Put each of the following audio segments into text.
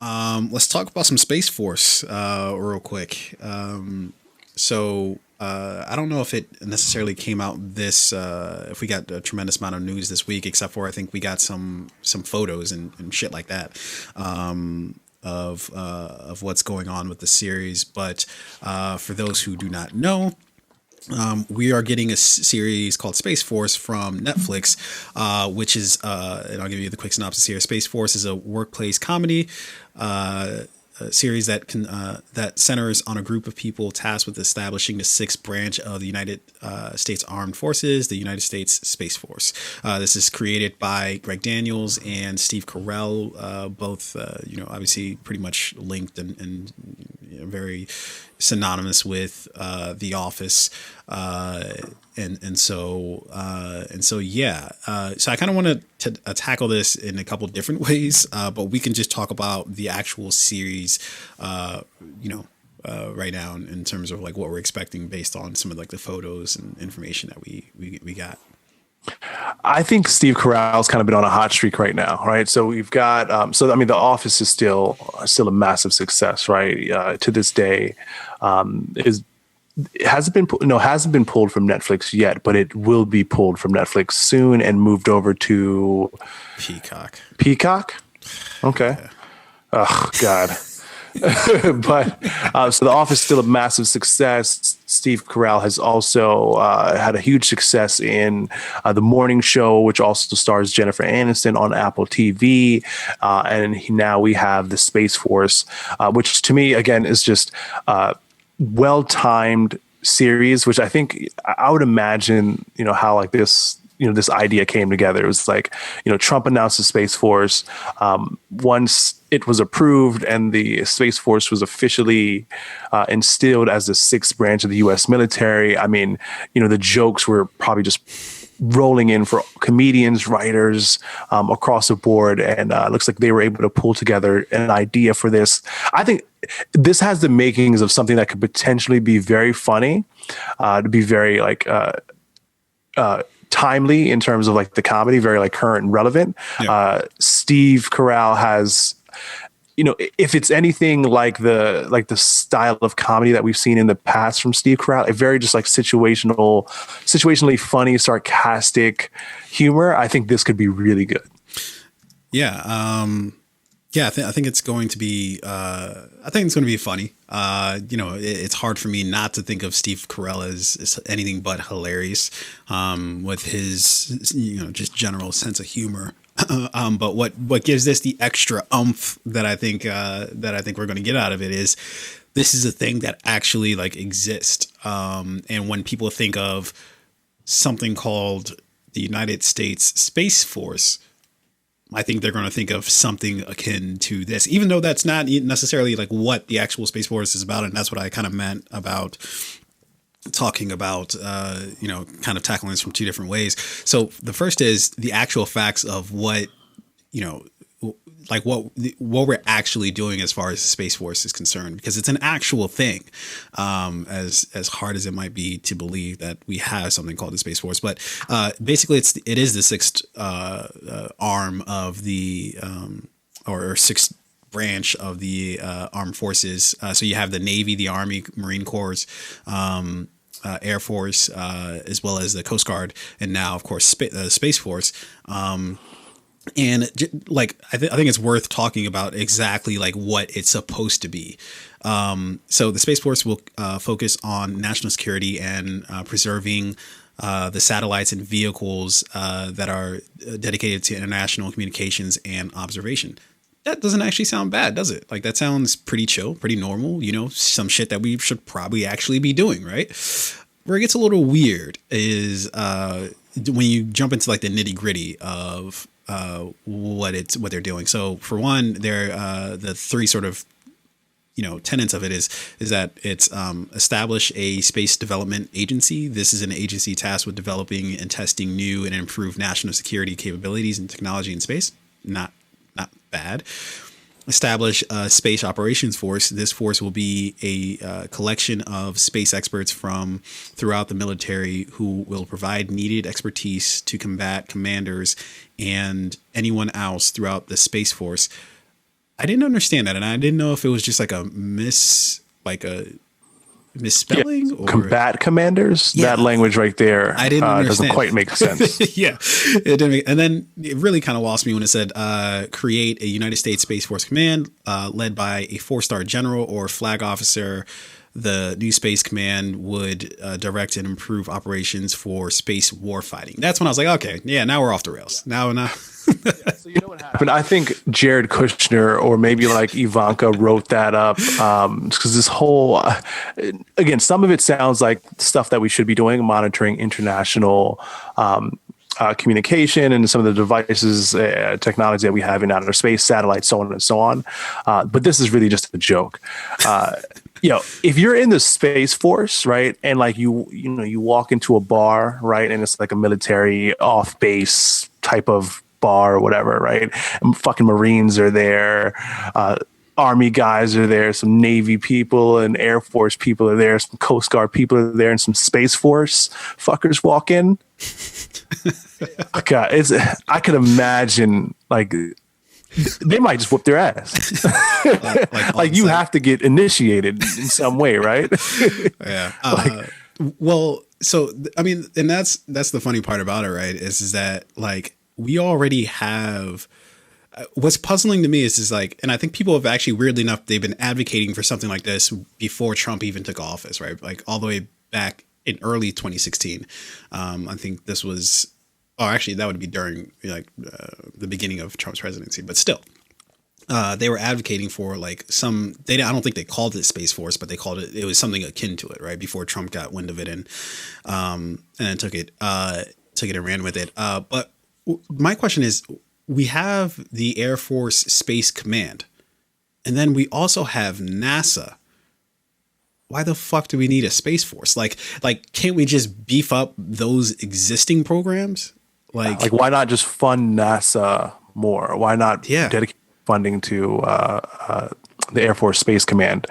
Let's talk about some Space Force real quick. I don't know if it necessarily came out this if we got a tremendous amount of news this week, except for I think we got some photos and shit like that of what's going on with the series. But for those who do not know, we are getting a series called Space Force from Netflix, which is, and I'll give you the quick synopsis here. Space Force is a workplace comedy series that centers on a group of people tasked with establishing the sixth branch of the United States Armed Forces, the United States Space Force. This is created by Greg Daniels and Steve Carell, both obviously pretty much linked and very synonymous with The Office. So I kind of want to tackle this in a couple different ways, but we can just talk about the actual series, right now in terms of like what we're expecting based on some of like the photos and information that we got. I think Steve Carell's kind of been on a hot streak right now, right? So we've got, The Office is still a massive success, right? To this day, is it hasn't been pulled from Netflix yet, but it will be pulled from Netflix soon and moved over to Peacock. Peacock. Okay. Yeah. Oh God. So The Office is still a massive success. Steve Carell has also had a huge success in The Morning Show, which also stars Jennifer Aniston on Apple TV. Now we have the Space Force, which to me, again, is just well-timed series, which I think I would imagine, how like this idea came together. It was like, Trump announced the Space Force. Once it was approved and the Space Force was officially instilled as the sixth branch of the U.S. military, I mean, the jokes were probably just rolling in for comedians, writers across the board. And it looks like they were able to pull together an idea for this. I think this has the makings of something that could potentially be very funny, to be very timely in terms of like the comedy, very like current and relevant. Yeah. Steve Carell has, if it's anything like the style of comedy that we've seen in the past from Steve Carell, a very just like situationally funny, sarcastic humor, I think this could be really good. Yeah. I think it's going to be. I think it's going to be funny. It's hard for me not to think of Steve Carell as anything but hilarious, with his just general sense of humor. But what gives this the extra oomph that I think we're going to get out of it is this is a thing that actually like exists. And when people think of something called the United States Space Force, I think they're going to think of something akin to this, even though that's not necessarily like what the actual Space Force is about. And that's what I kind of meant about talking about, kind of tackling this from two different ways. So the first is the actual facts of what, like what we're actually doing as far as the Space Force is concerned, because it's an actual thing, as hard as it might be to believe that we have something called the Space Force. But basically, it is the sixth arm of the or sixth branch of the armed forces. So you have the Navy, the Army, Marine Corps, Air Force, as well as the Coast Guard, and now, of course, the Space Force. And like, I think it's worth talking about exactly like what it's supposed to be. So the Space Force will focus on national security and preserving the satellites and vehicles that are dedicated to international communications and observation. That doesn't actually sound bad, does it? Like, that sounds pretty chill, pretty normal, some shit that we should probably actually be doing, right? Where it gets a little weird is when you jump into like the nitty gritty of what they're doing. So for one, they're the three sort of tenets of it is that it's establish a space development agency. This is an agency tasked with developing and testing new and improved national security capabilities and technology in space. Not bad. Establish a space operations force. This force will be a collection of space experts from throughout the military who will provide needed expertise to combat commanders and anyone else throughout the Space Force. I didn't understand that, and I didn't know if it was just like a Yeah. misspelling or Combat commanders. yeah. That language right there I didn't doesn't understand. quite make sense. Yeah, it didn't. And then it really kind of lost me when it said create a United States Space Force Command led by a 4-star general or flag officer. The new space command would direct and improve operations for space warfighting. That's when I was like, okay, yeah, now we're off the rails. Now. So you know what happened? I think Jared Kushner or maybe like Ivanka wrote that up because this whole, again, some of it sounds like stuff that we should be doing, monitoring international communication and some of the devices, technology that we have in outer space, satellites, so on and so on. But this is really just a joke. If you're in the Space Force, right, and like you walk into a bar, right, and it's like a military off base type of bar or whatever, right? And fucking Marines are there, Army guys are there, some Navy people and Air Force people are there, some Coast Guard people are there, and some Space Force fuckers walk in. God, I could imagine like they might just whoop their ass. Like you have to get initiated in some way, right? Yeah. Well, so I mean, and that's the funny part about it, right? Is that like we already have. What's puzzling to me is like, and I think people have actually, weirdly enough, they've been advocating for something like this before Trump even took office, right? Like all the way back in early 2016. I think this was, actually that would be during like the beginning of Trump's presidency, but still. They were advocating for like I don't think they called it Space Force, but it was something akin to it, right? Before Trump got wind of it and then took it and ran with it. But my question is, we have the Air Force Space Command, and then we also have NASA. Why the fuck do we need a Space Force? Like, can't we just beef up those existing programs? Like why not just fund NASA more? Why not dedicate funding to the Air Force Space Command?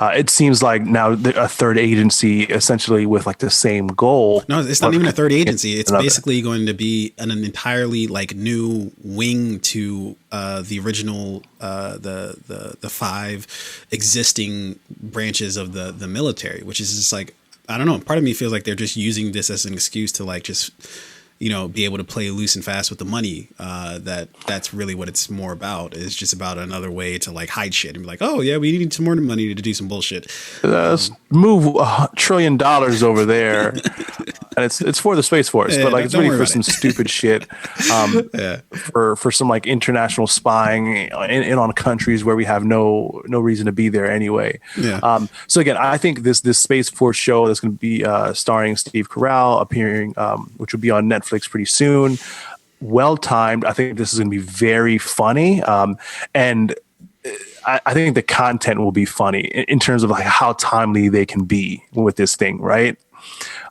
It seems like now a third agency essentially with like the same goal. No, it's not even a third agency. It's basically going to be an entirely like new wing to the original the 5 existing branches of the military, which is just like, I don't know. Part of me feels like they're just using this as an excuse to like just be able to play loose and fast with the money. That's really what it's more about. It's just about another way to like hide shit and be like, oh yeah, we need some more money to do some bullshit. Let's move $1 trillion over there, and it's for the Space Force, but like it's really for some stupid shit, for some like international spying in on countries where we have no reason to be there anyway. Yeah. So again, I think this Space Force show that's going to be starring Steve Carell appearing, which will be on Netflix pretty soon. Well timed. I think this is going to be very funny, and I think the content will be funny in terms of like how timely they can be with this thing, right?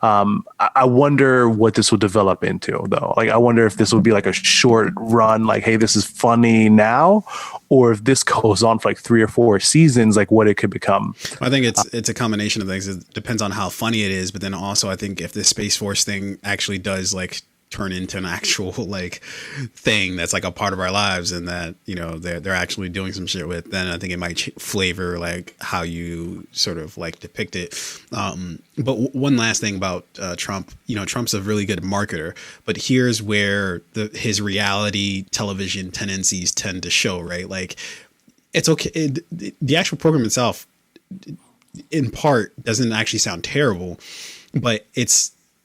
I wonder what this will develop into, though. Like, I wonder if this will be like a short run, like, hey, this is funny now, or if this goes on for like 3 or 4 seasons, like what it could become. I think it's a combination of things. It depends on how funny it is, but then also I think if the Space Force thing actually does like turn into an actual like thing that's like a part of our lives, and that they're actually doing some shit with, then I think it might flavor like how you sort of like depict it. But one last thing about Trump, Trump's a really good marketer, but here's where his reality television tendencies tend to show, right? Like, it's okay. The actual program itself, in part, doesn't actually sound terrible, but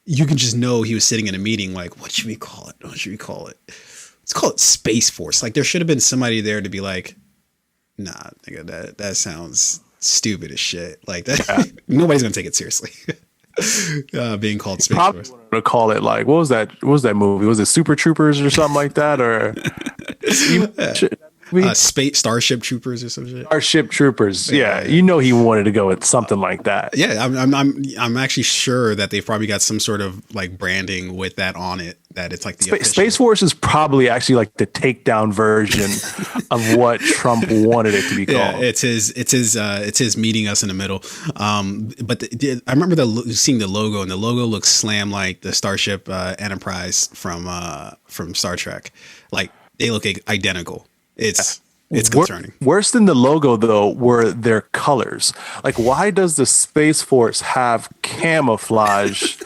you can just know he was sitting in a meeting like, what should we call it? What should we call it? Let's call it Space Force. Like, there should have been somebody there to be like, nah, nigga, that sounds stupid as shit. Like that, nobody's gonna take it seriously. Being called Space Force. To call it like, what was that movie? Was it Super Troopers or something like that? Or Starship Troopers or some shit. Starship Troopers. Yeah. He wanted to go with something like that. Yeah, I'm actually sure that they've probably got some sort of like branding with that on it. That it's like the Space Force is probably actually like the takedown version of what Trump wanted it to be called. Yeah, it's his meeting us in the middle. But I remember seeing the logo, and the logo looks slam like the Starship Enterprise from Star Trek. Like, they look identical. It's It's concerning. Worse than the logo, though, were their colors. Like, why does the Space Force have camouflage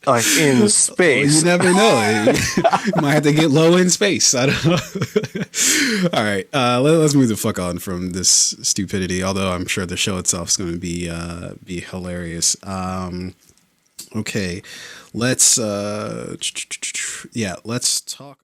like in space? You never know. You might have to get low in space. I don't know. All right, let's move the fuck on from this stupidity. Although I'm sure the show itself is going to be hilarious. Okay, let's let's talk.